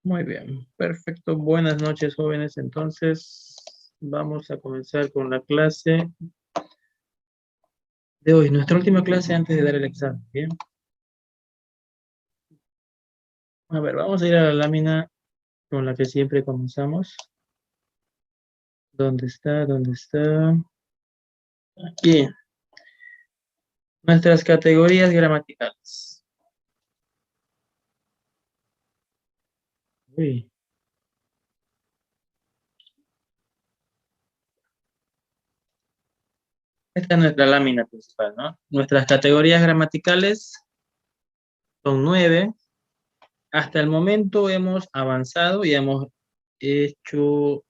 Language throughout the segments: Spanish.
Muy bien, perfecto. Buenas noches, jóvenes. Entonces, vamos a comenzar con la clase de hoy. Nuestra última clase antes de dar el examen. Bien. A ver, vamos a ir a la lámina con la que siempre comenzamos. ¿Dónde está? ¿Dónde está? Aquí. Nuestras categorías gramaticales. Uy. Esta es nuestra lámina principal, ¿no? Nuestras categorías gramaticales son 9. Hasta el momento hemos avanzado y hemos hecho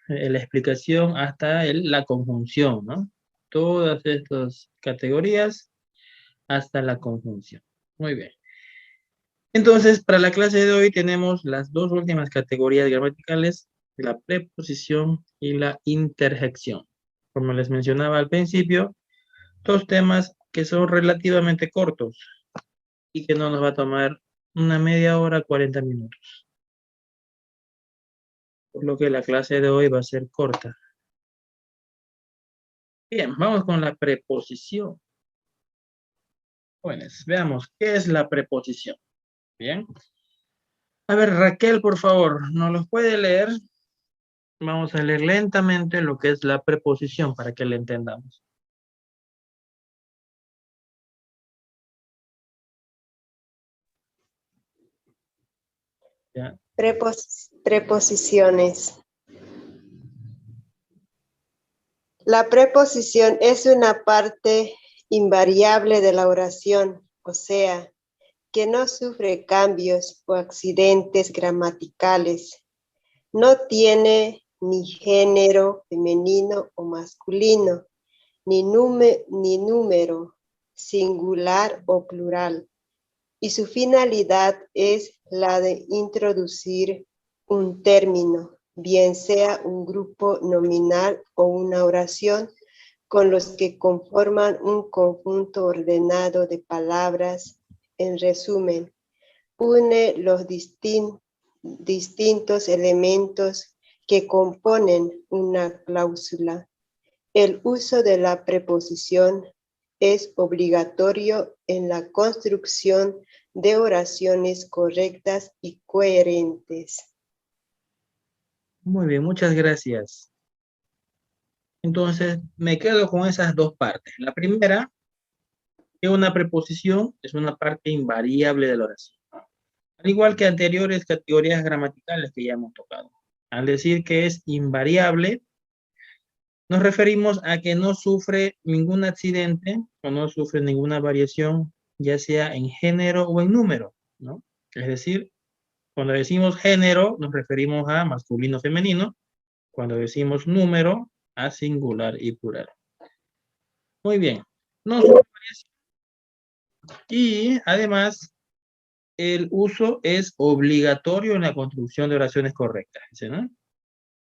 la explicación hasta la conjunción, ¿no? Todas estas categorías hasta la conjunción. Muy bien. Entonces, para la clase de hoy tenemos las dos últimas categorías gramaticales, la preposición y la interjección. Como les mencionaba al principio, dos temas que son relativamente cortos y que no nos va a tomar una media hora, 40 minutos. Por lo que la clase de hoy va a ser corta. Bien, vamos con la preposición. Bueno, veamos, ¿qué es la preposición? Bien. A ver, Raquel, por favor, ¿nos los puede leer? Vamos a leer lentamente lo que es la preposición para que la entendamos. ¿Ya? Preposiciones. La preposición es una parte invariable de la oración, o sea, que no sufre cambios o accidentes gramaticales. No tiene ni género femenino o masculino, ni número singular o plural. Y su finalidad es la de introducir un término, bien sea un grupo nominal o una oración, con los que conforman un conjunto ordenado de palabras. En resumen, une los distintos elementos que componen una cláusula. El uso de la preposición es obligatorio en la construcción de oraciones correctas y coherentes. Muy bien, muchas gracias. Entonces, me quedo con esas dos partes. La primera, que una preposición es una parte invariable de la oración. Al igual que anteriores categorías gramaticales que ya hemos tocado. Al decir que es invariable, nos referimos a que no sufre ningún accidente o no sufre ninguna variación, ya sea en género o en número, ¿no? Es decir, cuando decimos género, nos referimos a masculino, femenino. Cuando decimos número, a singular y plural. Muy bien. No sufre variación. Y además, el uso es obligatorio en la construcción de oraciones correctas, ¿no?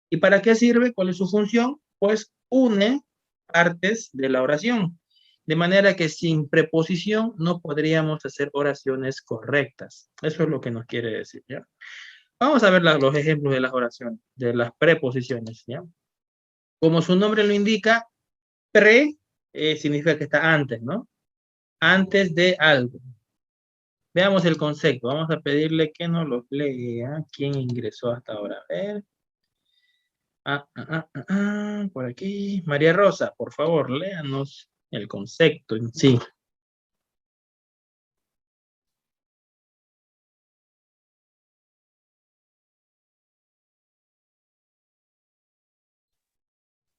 ¿Y para qué sirve? ¿Cuál es su función? Pues une partes de la oración. De manera que sin preposición no podríamos hacer oraciones correctas. Eso es lo que nos quiere decir, ¿ya? Vamos a ver los ejemplos de las oraciones, de las preposiciones, ¿ya? Como su nombre lo indica, pre significa que está antes, ¿no? Antes de algo. Veamos el concepto. Vamos a pedirle que nos lo lea. ¿Quién ingresó hasta ahora? A ver. Por aquí. María Rosa, por favor, léanos el concepto en sí.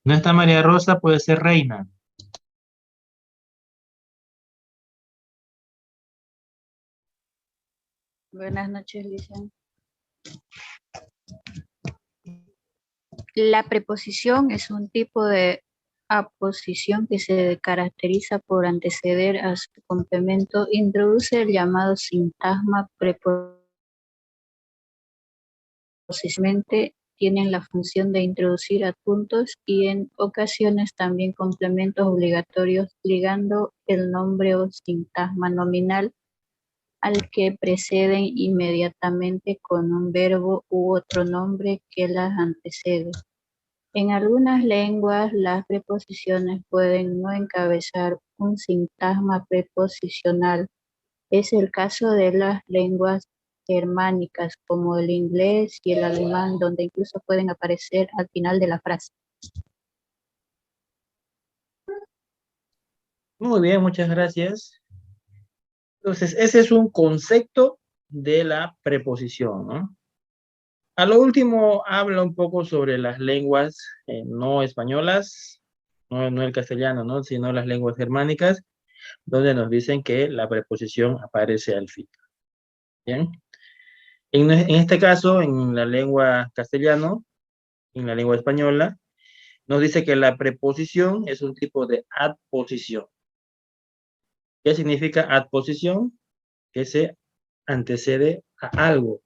No está María Rosa, puede ser Reina. Buenas noches, Lisa. La preposición es un tipo de aposición que se caracteriza por anteceder a su complemento, introduce el llamado sintagma preposicionalmente, tienen la función de introducir adjuntos y en ocasiones también complementos obligatorios, ligando el nombre o sintagma nominal al que preceden inmediatamente con un verbo u otro nombre que las antecede. En algunas lenguas, las preposiciones pueden no encabezar un sintagma preposicional. Es el caso de las lenguas germánicas, como el inglés y el alemán, donde incluso pueden aparecer al final de la frase. Muy bien, muchas gracias. Entonces, ese es un concepto de la preposición, ¿no? A lo último, habla un poco sobre las lenguas no españolas, no el castellano, ¿no? Sino las lenguas germánicas, donde nos dicen que la preposición aparece al fin. Bien. En este caso, en la lengua castellano, en la lengua española, nos dice que la preposición es un tipo de adposición. ¿Qué significa adposición? Que se antecede a algo.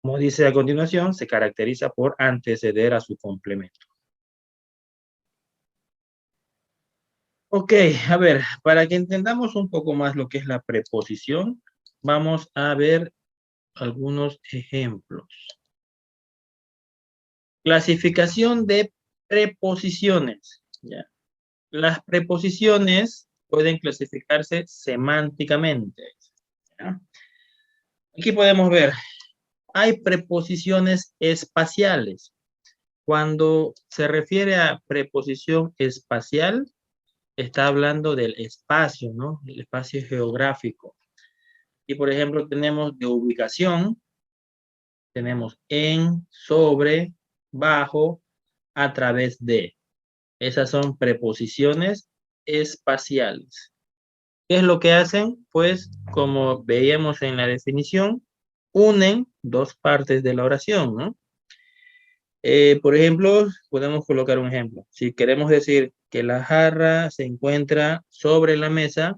Como dice a continuación, se caracteriza por anteceder a su complemento. Ok, a ver, para que entendamos un poco más lo que es la preposición, vamos a ver algunos ejemplos. Clasificación de preposiciones. ¿Ya? Las preposiciones pueden clasificarse semánticamente. ¿Ya? Aquí podemos ver, hay preposiciones espaciales. Cuando se refiere a preposición espacial, está hablando del espacio, ¿no? El espacio geográfico. Y por ejemplo, tenemos de ubicación, tenemos en, sobre, bajo, a través de. Esas son preposiciones espaciales. ¿Qué es lo que hacen? Pues, como veíamos en la definición, unen dos partes de la oración, ¿no? Por ejemplo, podemos colocar un ejemplo. Si queremos decir que la jarra se encuentra sobre la mesa,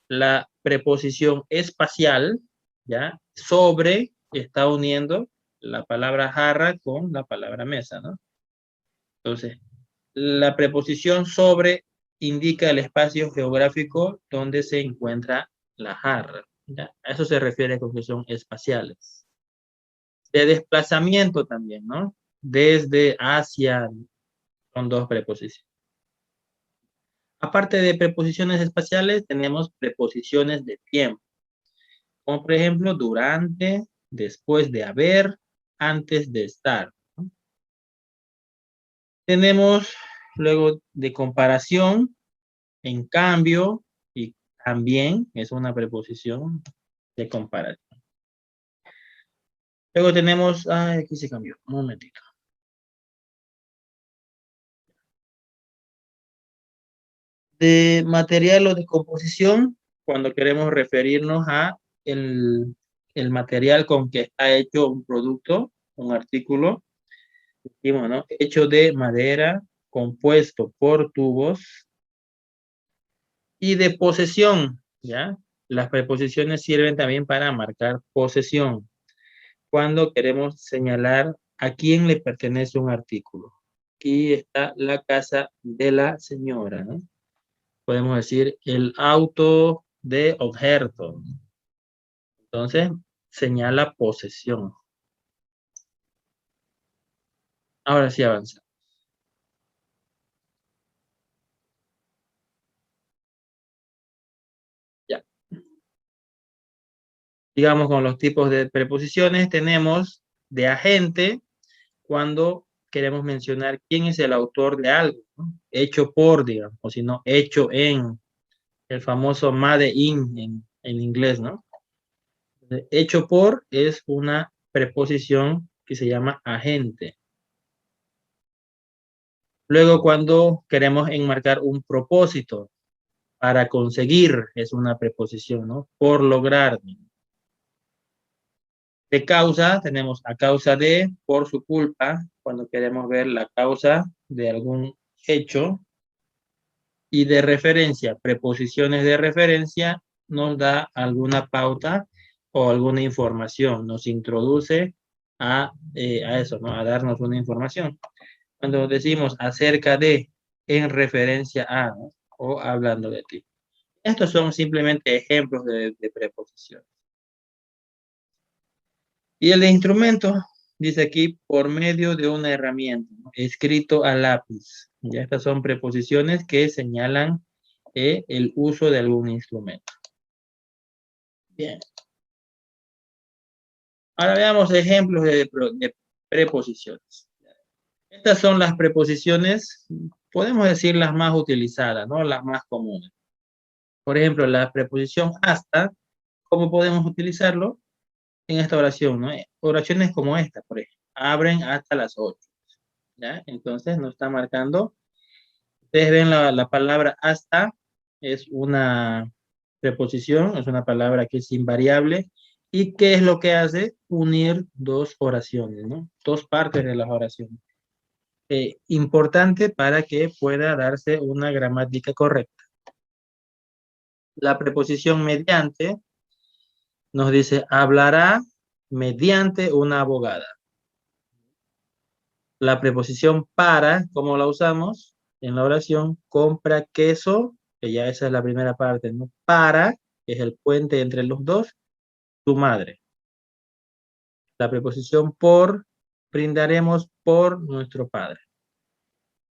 la preposición espacial, ¿ya? Sobre está uniendo la palabra jarra con la palabra mesa, ¿no? Entonces, la preposición sobre indica el espacio geográfico donde se encuentra la jarra, ¿ya? A eso se refiere con que son espaciales. De desplazamiento también, ¿no? Desde, hacia, son dos preposiciones. Aparte de preposiciones espaciales, tenemos preposiciones de tiempo. Como por ejemplo, durante, después de haber, antes de estar, ¿no? Tenemos luego de comparación, en cambio, y también es una preposición de comparación. Luego tenemos, aquí se cambió, un momentito. De material o de composición, cuando queremos referirnos a el material con que está hecho un producto, un artículo, decimos, ¿no? Hecho de madera, compuesto por tubos. Y de posesión, ¿ya? Las preposiciones sirven también para marcar posesión, cuando queremos señalar a quién le pertenece un artículo. Aquí está la casa de la señora, ¿no? Podemos decir el auto de objeto. Entonces, señala posesión. Ahora sí avanza. Ya. Digamos, con los tipos de preposiciones tenemos de agente cuando queremos mencionar quién es el autor de algo, ¿no? Hecho por, digamos, o si no, hecho en, el famoso made in en inglés, ¿no? Hecho por es una preposición que se llama agente. Luego, cuando queremos enmarcar un propósito, para conseguir es una preposición, ¿no? Por lograr. De causa, tenemos a causa de, por su culpa, cuando queremos ver la causa de algún hecho. Y de referencia, preposiciones de referencia, nos da alguna pauta o alguna información, nos introduce a eso, ¿no? A darnos una información. Cuando decimos acerca de, en referencia a, ¿no? O hablando de ti. Estos son simplemente ejemplos de preposiciones. Y el instrumento, dice aquí, por medio de una herramienta, ¿no? Escrito a lápiz. Ya estas son preposiciones que señalan el uso de algún instrumento. Bien. Ahora veamos ejemplos de preposiciones. Estas son las preposiciones, podemos decir las más utilizadas, ¿no? Las más comunes. Por ejemplo, la preposición hasta, ¿cómo podemos utilizarlo en esta oración, ¿no? Oraciones como esta, por ejemplo, abren hasta las 8, ¿ya? Entonces nos está marcando, ustedes ven la palabra hasta, es una preposición, es una palabra que es invariable, y ¿qué es lo que hace? Unir dos oraciones, ¿no? Dos partes de las oraciones. Importante para que pueda darse una gramática correcta. La preposición mediante nos dice, hablará mediante una abogada. La preposición para, ¿cómo la usamos? En la oración, compra queso, que ya esa es la primera parte, ¿no? Para, que es el puente entre los dos, tu madre. La preposición por, brindaremos por nuestro padre.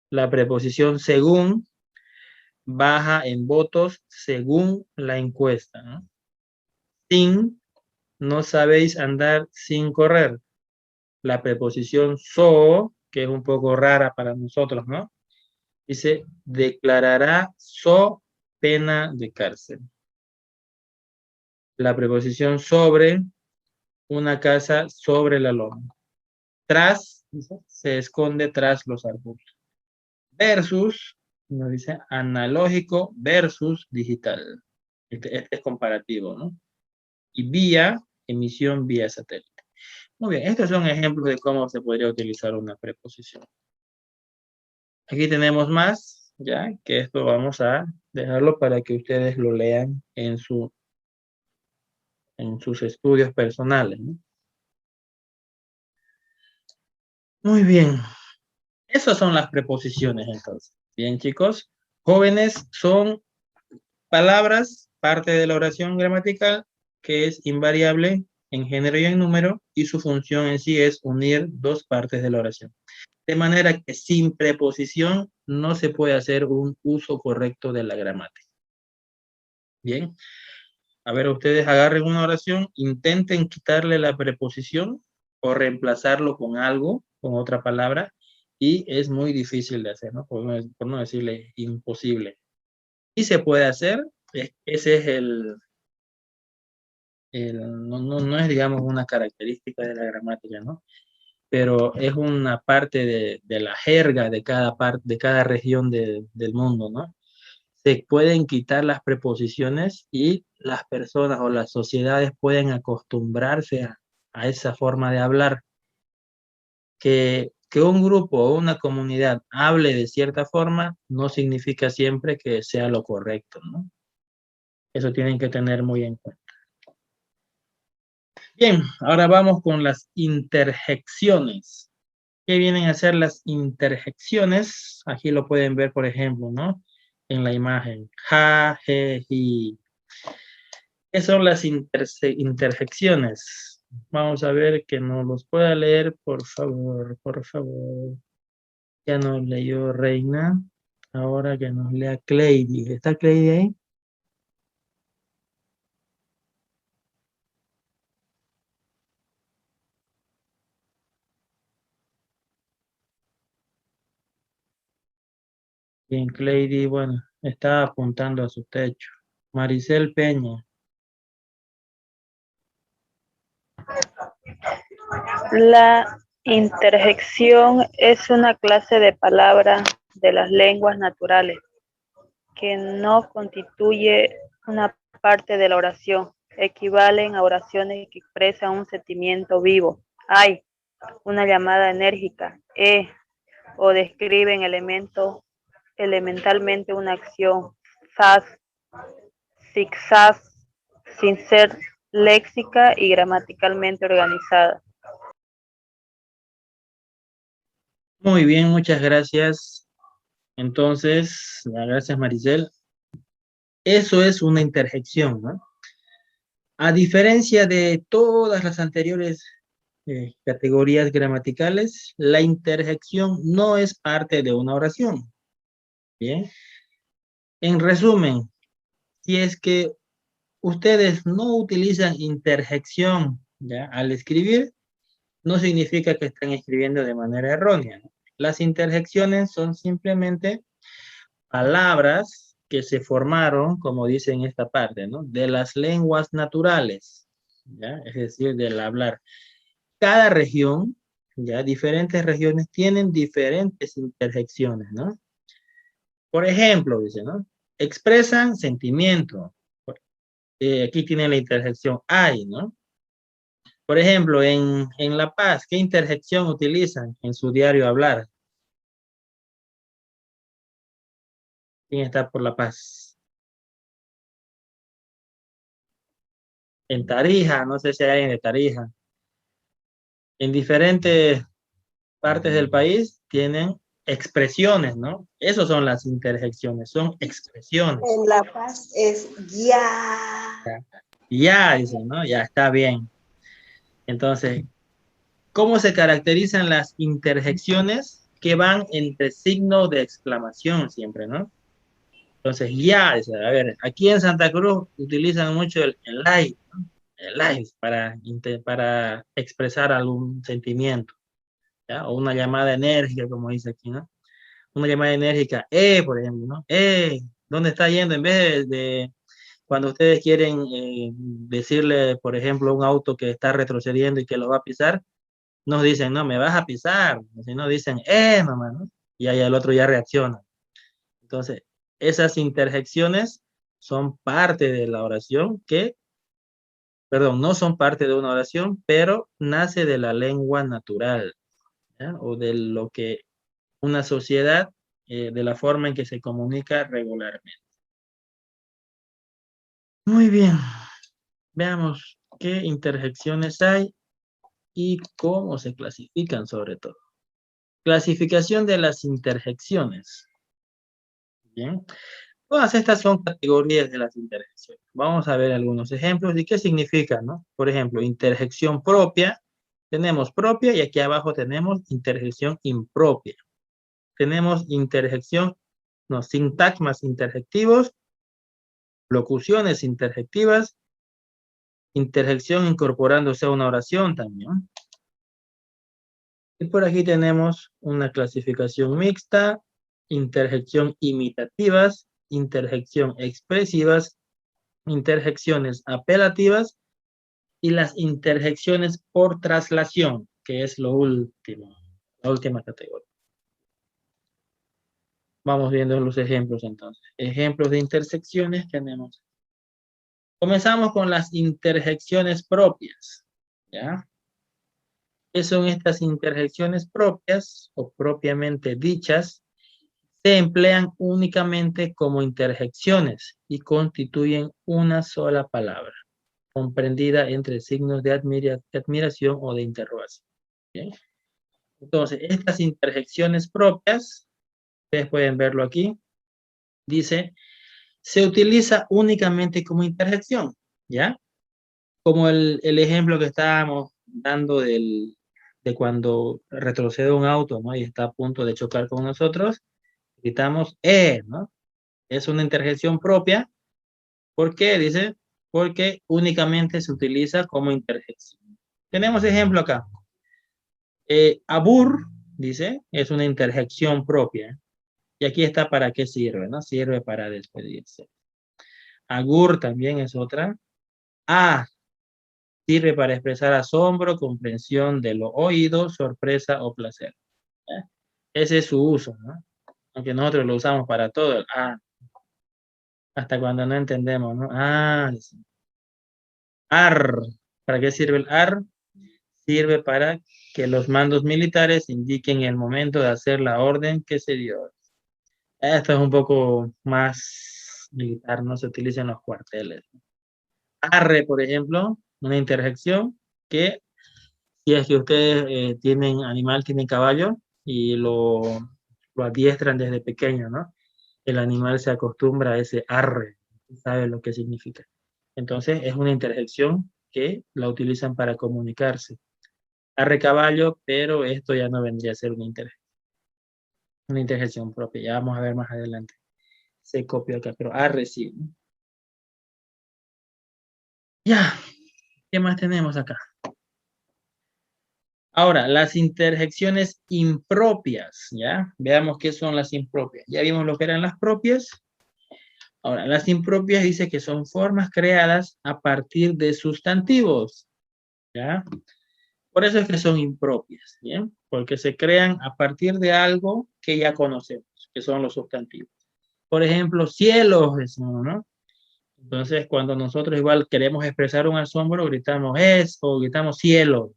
La preposición según, baja en votos según la encuesta, ¿no? Sin, no sabéis andar sin correr. La preposición so, que es un poco rara para nosotros, ¿no? Dice, declarará so pena de cárcel. La preposición sobre, una casa sobre la loma. Tras, dice, se esconde tras los arbustos. Versus, nos dice, analógico versus digital. Este es comparativo, ¿no? Y vía, emisión vía satélite. Muy bien, estos son ejemplos de cómo se podría utilizar una preposición. Aquí tenemos más, ya que esto vamos a dejarlo para que ustedes lo lean en sus estudios personales, ¿no? Muy bien, esas son las preposiciones entonces. Bien, chicos, jóvenes son palabras, parte de la oración gramatical, que es invariable en género y en número, y su función en sí es unir dos partes de la oración. De manera que sin preposición no se puede hacer un uso correcto de la gramática. Bien, a ver, ustedes agarren una oración, intenten quitarle la preposición o reemplazarlo con algo, con otra palabra, y es muy difícil de hacer, ¿no? Por no decirle imposible. Y se puede hacer, ese es no es, digamos, una característica de la gramática, ¿no? Pero es una parte de la jerga de cada parte, de cada región del mundo, ¿no? Se pueden quitar las preposiciones y las personas o las sociedades pueden acostumbrarse a esa forma de hablar. Que un grupo o una comunidad hable de cierta forma no significa siempre que sea lo correcto, ¿no? Eso tienen que tener muy en cuenta. Bien, ahora vamos con las interjecciones. ¿Qué vienen a ser las interjecciones? Aquí lo pueden ver, por ejemplo, ¿no? En la imagen. Ja, je, ji. ¿Qué son las interjecciones? Vamos a ver que nos los pueda leer, por favor, por favor. Ya nos leyó Reina. Ahora que nos lea Cleidy. ¿Está Cleidy ahí? Bien, Cleidy, bueno, está apuntando a su techo. Maricel Peña. La interjección es una clase de palabra de las lenguas naturales que no constituye una parte de la oración. Equivalen a oraciones que expresan un sentimiento vivo. Hay una llamada enérgica, o describen elementalmente una acción, sas, zigzag, sin ser léxica y gramaticalmente organizada. Muy bien, muchas gracias. Entonces, gracias Maricel. Eso es una interjección, ¿no? A diferencia de todas las anteriores categorías gramaticales, la interjección no es parte de una oración. Bien. En resumen, si es que ustedes no utilizan interjección, ¿ya?, al escribir, no significa que están escribiendo de manera errónea, ¿no? Las interjecciones son simplemente palabras que se formaron, como dice en esta parte, ¿no?, de las lenguas naturales, ¿ya?, es decir, del hablar. Cada región, ya, diferentes regiones tienen diferentes interjecciones, ¿no? Por ejemplo, dice, ¿no?, expresan sentimiento. Aquí tiene la interjección hay, ¿no? Por ejemplo, en La Paz, ¿qué interjección utilizan en su diario hablar? ¿Quién está por La Paz? En Tarija, no sé si hay alguien de Tarija. En diferentes partes del país tienen expresiones, ¿no? Esas son las interjecciones, son expresiones. En La Paz es ya. Ya, dicen, ¿no? Ya está bien. Entonces, ¿cómo se caracterizan las interjecciones? Que van entre signos de exclamación siempre, ¿no? Entonces, ya, dice, a ver, aquí en Santa Cruz utilizan mucho el like, ¿no? El like para expresar algún sentimiento, ¿ya? O una llamada enérgica, como dice aquí, ¿no? Una llamada enérgica, por ejemplo, ¿no? ¿Dónde está yendo? En vez de cuando ustedes quieren decirle, por ejemplo, a un auto que está retrocediendo y que lo va a pisar, nos dicen, no, me vas a pisar. Si no, dicen, mamá, ¿no? Y ahí el otro ya reacciona. Entonces, esas interjecciones son parte de la oración perdón, no son parte de una oración, pero nace de la lengua natural, ¿ya? O de lo que una sociedad, de la forma en que se comunica regularmente. Muy bien. Veamos qué interjecciones hay y cómo se clasifican sobre todo. Clasificación de las interjecciones. Bien. Todas estas son categorías de las interjecciones. Vamos a ver algunos ejemplos de qué significa, ¿no? Por ejemplo, interjección propia. Tenemos propia y aquí abajo tenemos interjección impropia. Tenemos interjección, no, sintagmas interjectivos, locuciones interjectivas, interjección incorporándose a una oración también. Y por aquí tenemos una clasificación mixta, interjección imitativas, interjección expresivas, interjecciones apelativas y las interjecciones por traslación, que es lo último, la última categoría. Vamos viendo los ejemplos entonces. Ejemplos de intersecciones tenemos. Comenzamos con las interjecciones propias, ¿ya? ¿Qué son estas interjecciones propias o propiamente dichas? Se emplean únicamente como interjecciones y constituyen una sola palabra, comprendida entre signos de admiración o de interrogación. ¿Bien? Entonces, estas interjecciones propias, ustedes pueden verlo aquí, dice, se utiliza únicamente como interjección, ¿ya? Como el ejemplo que estábamos dando de cuando retrocede un auto, ¿no? Y está a punto de chocar con nosotros, gritamos, ¿no? Es una interjección propia. ¿Por qué? Dice, porque únicamente se utiliza como interjección. Tenemos ejemplo acá. Abur, dice, es una interjección propia. Y aquí está para qué sirve, ¿no? Sirve para despedirse. Agur también es otra. Sirve para expresar asombro, comprensión de lo oído, sorpresa o placer. ¿Eh? Ese es su uso, ¿no? Aunque nosotros lo usamos para todo, el hasta cuando no entendemos, ¿no? Ar. ¿Para qué sirve el ar? Sirve para que los mandos militares indiquen el momento de hacer la orden que se dio. Esto es un poco más militar, no se utiliza en los cuarteles. Arre, por ejemplo, una interjección que si es que ustedes tienen caballo y lo adiestran desde pequeño, ¿no? El animal se acostumbra a ese arre. sabe lo que significa. Entonces, es una interjección que la utilizan para comunicarse. Arre caballo, pero esto ya no vendría a ser una interjección propia. Ya vamos a ver más adelante. Se copió acá, pero arre sí. Ya, ¿qué más tenemos acá? Ahora, las interjecciones impropias, ¿ya? Veamos qué son las impropias. Ya vimos lo que eran las propias. Ahora, las impropias dice que son formas creadas a partir de sustantivos, ¿ya? Por eso es que son impropias, ¿bien? Porque se crean a partir de algo que ya conocemos, que son los sustantivos. Por ejemplo, cielos, decimos, ¿no? Entonces, cuando nosotros igual queremos expresar un asombro, gritamos es o gritamos cielo.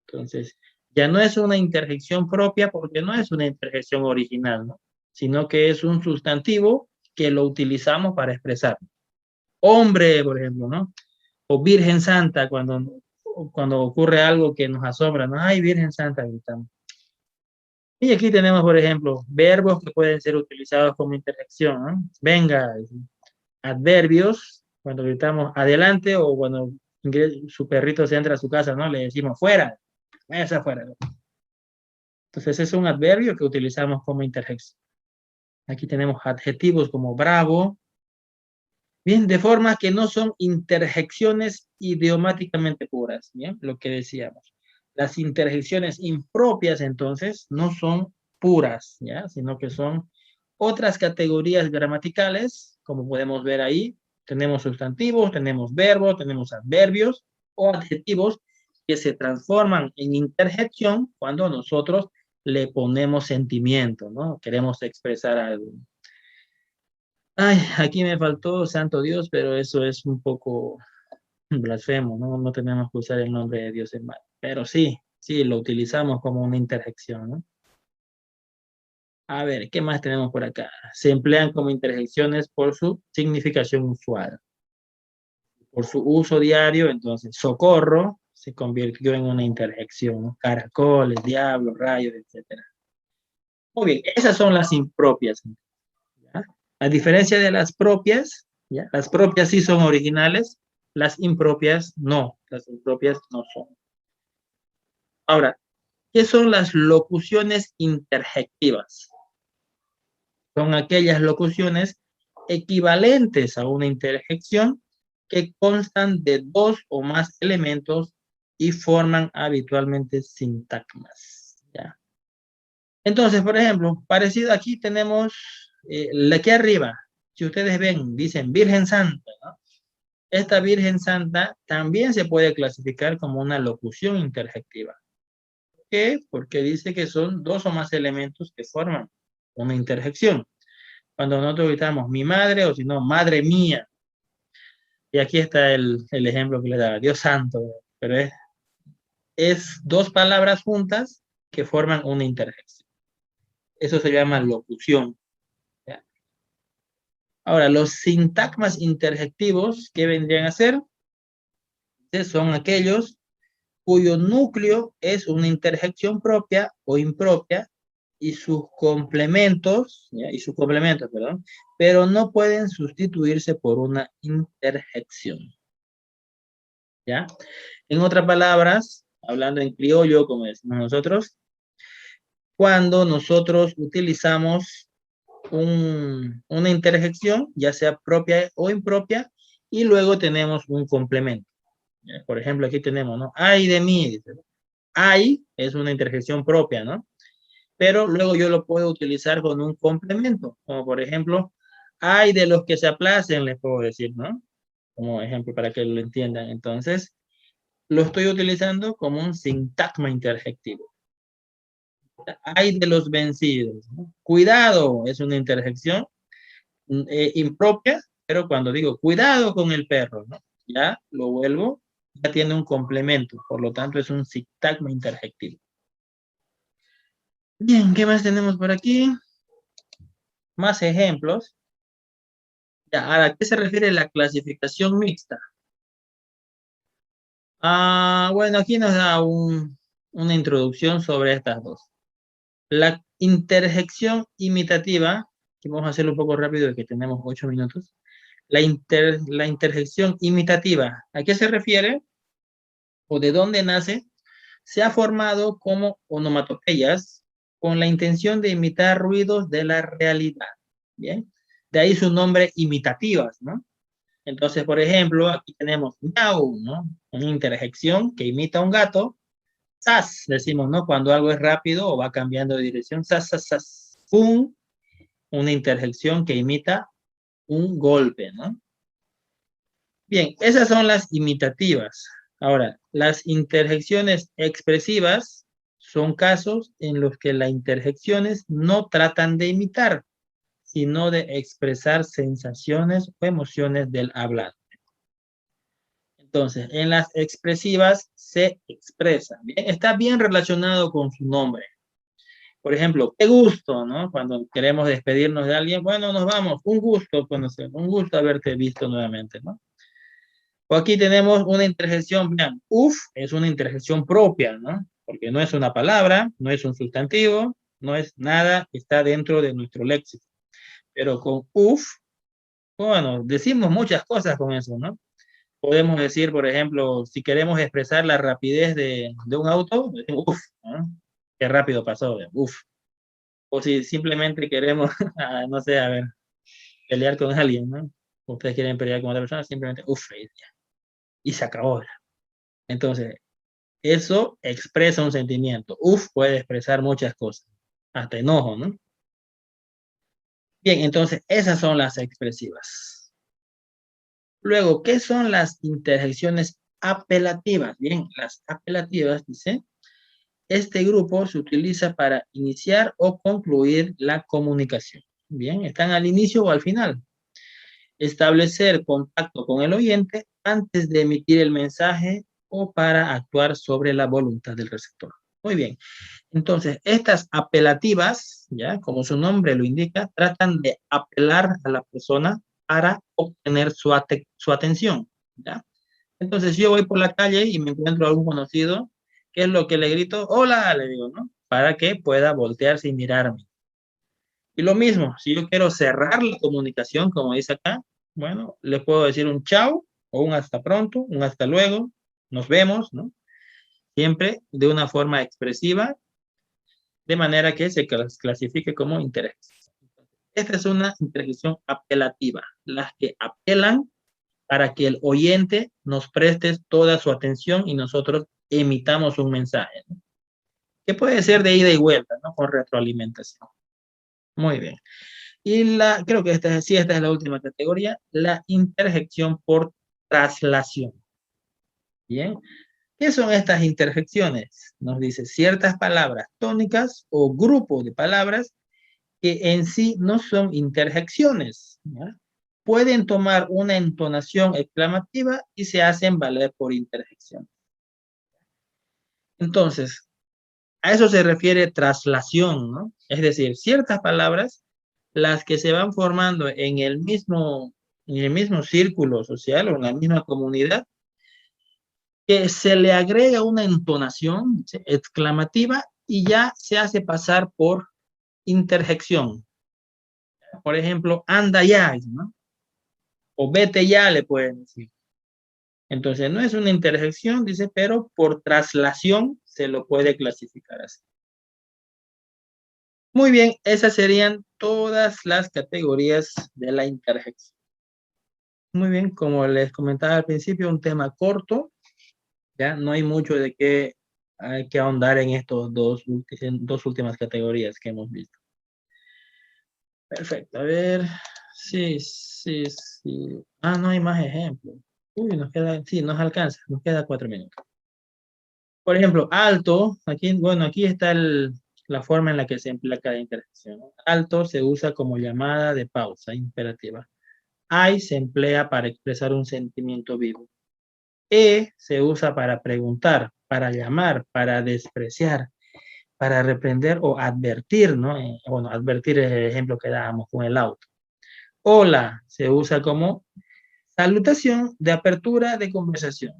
Entonces, ya no es una interjección propia porque no es una interjección original, ¿no? Sino que es un sustantivo que lo utilizamos para expresar. Hombre, por ejemplo, ¿no? O Virgen Santa, cuando ocurre algo que nos asombra, ¿no? Ay, Virgen Santa, gritamos. Y aquí tenemos, por ejemplo, verbos que pueden ser utilizados como interjección, ¿no? Venga, adverbios, cuando gritamos adelante o cuando su perrito se entra a su casa, ¿no? Le decimos fuera, esa fuera. Entonces es un adverbio que utilizamos como interjección. Aquí tenemos adjetivos como bravo. Bien, de forma que no son interjecciones idiomáticamente puras, ¿bien? Lo que decíamos. Las interjecciones impropias, entonces, no son puras, ¿ya? Sino que son otras categorías gramaticales, como podemos ver ahí. Tenemos sustantivos, tenemos verbos, tenemos adverbios o adjetivos que se transforman en interjección cuando nosotros le ponemos sentimiento, ¿no? Queremos expresar algo. Ay, aquí me faltó santo Dios, pero eso es un poco blasfemo, ¿no? No tenemos que usar el nombre de Dios en vano. Pero sí, sí, lo utilizamos como una interjección, ¿no? A ver, ¿qué más tenemos por acá? Se emplean como interjecciones por su significación usual. Por su uso diario, entonces, socorro se convirtió en una interjección, ¿no? Caracoles, diablos, rayos, etc. Muy bien, esas son las impropias, ¿ya? A diferencia de las propias, ¿ya? Las propias sí son originales, las impropias no son. Ahora, ¿qué son las locuciones interjectivas? Son aquellas locuciones equivalentes a una interjección que constan de dos o más elementos y forman habitualmente sintagmas, ¿ya? Entonces, por ejemplo, parecido aquí tenemos aquí arriba, si ustedes ven, dicen Virgen Santa, ¿no? Esta Virgen Santa también se puede clasificar como una locución interjectiva. ¿Por qué? Porque dice que son dos o más elementos que forman una interjección. Cuando nosotros gritamos mi madre o si no, madre mía. Y aquí está el ejemplo que le daba, Dios santo, pero es dos palabras juntas que forman una interjección. Eso se llama locución. ¿Ya? Ahora, los sintagmas interjectivos, ¿qué vendrían a ser? Son aquellos cuyo núcleo es una interjección propia o impropia y sus complementos, ¿ya? Perdón, pero no pueden sustituirse por una interjección, ¿ya? En otras palabras, hablando en criollo, como decimos nosotros, cuando nosotros utilizamos una interjección, ya sea propia o impropia, y luego tenemos un complemento. Por ejemplo, aquí tenemos, ¿no? Ay de mí, dice. Ay es una interjección propia, ¿no? Pero luego yo lo puedo utilizar con un complemento, como por ejemplo, ay de los que se aplacen, les puedo decir, ¿no? Como ejemplo para que lo entiendan. Entonces, lo estoy utilizando como un sintagma interjectivo. Ay de los vencidos, ¿no? Cuidado es una interjección impropia, pero cuando digo cuidado con el perro, ¿no? Ya lo vuelvo, ya tiene un complemento, por lo tanto es un sintagma interjectivo. Bien, ¿qué más tenemos por aquí? Más ejemplos. Ya, ¿a qué se refiere la clasificación mixta? Bueno, aquí nos da una introducción sobre estas dos. La interjección imitativa, que vamos a hacerlo un poco rápido, que tenemos 8 minutos. La interjección imitativa, ¿a qué se refiere? ¿O de dónde nace? Se ha formado como onomatopeyas con la intención de imitar ruidos de la realidad. Bien, de ahí su nombre imitativas, ¿no? Entonces, por ejemplo, aquí tenemos miau, ¿no? Una interjección que imita a un gato. Sas, decimos, ¿no? Cuando algo es rápido o va cambiando de dirección. Sas, sas, sas. Pum, una interjección que imita un golpe, ¿no? Bien, esas son las imitativas. Ahora, las interjecciones expresivas son casos en los que las interjecciones no tratan de imitar, sino de expresar sensaciones o emociones del hablado. Entonces, en las expresivas se expresa. Bien, está bien relacionado con su nombre. Por ejemplo, qué gusto, ¿no? Cuando queremos despedirnos de alguien, bueno, nos vamos, un gusto conocer, un gusto haberte visto nuevamente, ¿no? O aquí tenemos una interjección, vean, uf, es una interjección propia, ¿no? Porque no es una palabra, no es un sustantivo, no es nada que está dentro de nuestro léxico. Pero con uf, bueno, decimos muchas cosas con eso, ¿no? Podemos decir, por ejemplo, si queremos expresar la rapidez de un auto, decimos, uf, ¿no? Qué rápido pasó, uf. O si simplemente queremos, no sé, a ver, pelear con alguien, ¿no? Ustedes quieren pelear con otra persona, simplemente, uf, y se acabó. Entonces, eso expresa un sentimiento. Uf, puede expresar muchas cosas, hasta enojo, ¿no? Bien, entonces, esas son las expresivas. Luego, ¿qué son las interjecciones apelativas? Bien, las apelativas, dice, este grupo se utiliza para iniciar o concluir la comunicación. Bien, están al inicio o al final. Establecer contacto con el oyente antes de emitir el mensaje o para actuar sobre la voluntad del receptor. Muy bien. Entonces, estas apelativas, ya como su nombre lo indica, tratan de apelar a la persona para obtener su atención, ¿ya? Entonces, yo voy por la calle y me encuentro a algún conocido, ¿qué es lo que le grito? Hola, le digo, ¿no? Para que pueda voltearse y mirarme. Y lo mismo, si yo quiero cerrar la comunicación, como dice acá, bueno, le puedo decir un chao o un hasta pronto, un hasta luego, nos vemos, ¿no? Siempre de una forma expresiva, de manera que se clasifique como interjección. Esta es una interjección apelativa, las que apelan para que el oyente nos preste toda su atención y nosotros emitamos un mensaje, ¿no? Que puede ser de ida y vuelta, ¿no? Con retroalimentación. Muy bien. Y creo que esta es la última categoría, la interjección por traslación. Bien. ¿Qué son estas interjecciones? Nos dice ciertas palabras tónicas o grupo de palabras que en sí no son interjecciones, ¿ya? Pueden tomar una entonación exclamativa y se hacen valer por interjección. Entonces, a eso se refiere traslación, ¿no? Es decir, ciertas palabras, las que se van formando en el mismo círculo social o en la misma comunidad, que se le agrega una entonación, ¿sí?, exclamativa y ya se hace pasar por interjección. Por ejemplo, anda ya, ¿no? O vete ya, le pueden decir. Entonces, no es una interjección, dice, pero por traslación se lo puede clasificar así. Muy bien, esas serían todas las categorías de la interjección. Muy bien, como les comentaba al principio, un tema corto, ya no hay mucho de qué hay que ahondar en estos dos últimas categorías que hemos visto. Perfecto, a ver, sí. Ah, no hay más ejemplos. Uy, sí, nos alcanza, nos queda 4 minutos. Por ejemplo, alto, aquí, bueno, aquí está la forma en la que se emplea cada interjección, ¿no? Alto se usa como llamada de pausa imperativa. Ay se emplea para expresar un sentimiento vivo. Se usa para preguntar, para llamar, para despreciar, para reprender o advertir, ¿no? Bueno, advertir es el ejemplo que dábamos con el auto. Hola se usa como salutación de apertura de conversación.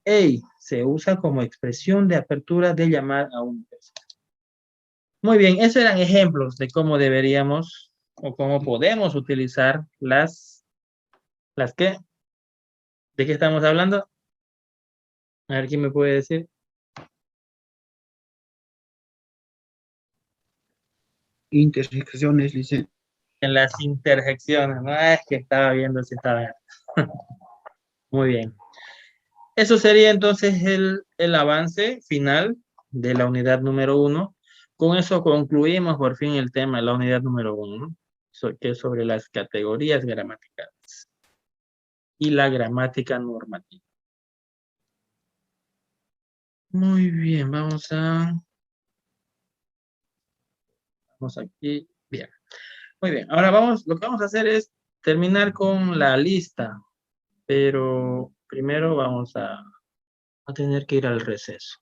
Hey se usa como expresión de apertura de llamar a una persona. Muy bien, esos eran ejemplos de cómo deberíamos o cómo podemos utilizar las ¿Las qué? ¿De qué estamos hablando? A ver, ¿quién me puede decir? Intersecciones, dice. En las interjecciones, ¿no? Es que estaba viendo si estaba. Muy bien. Eso sería entonces el avance final de la unidad número 1. Con eso concluimos por fin el tema de la unidad número 1, ¿no? Que es sobre las categorías gramaticales y la gramática normativa. Muy bien, vamos aquí. Bien. Muy bien. Ahora lo que vamos a hacer es terminar con la lista, pero primero vamos a tener que ir al receso.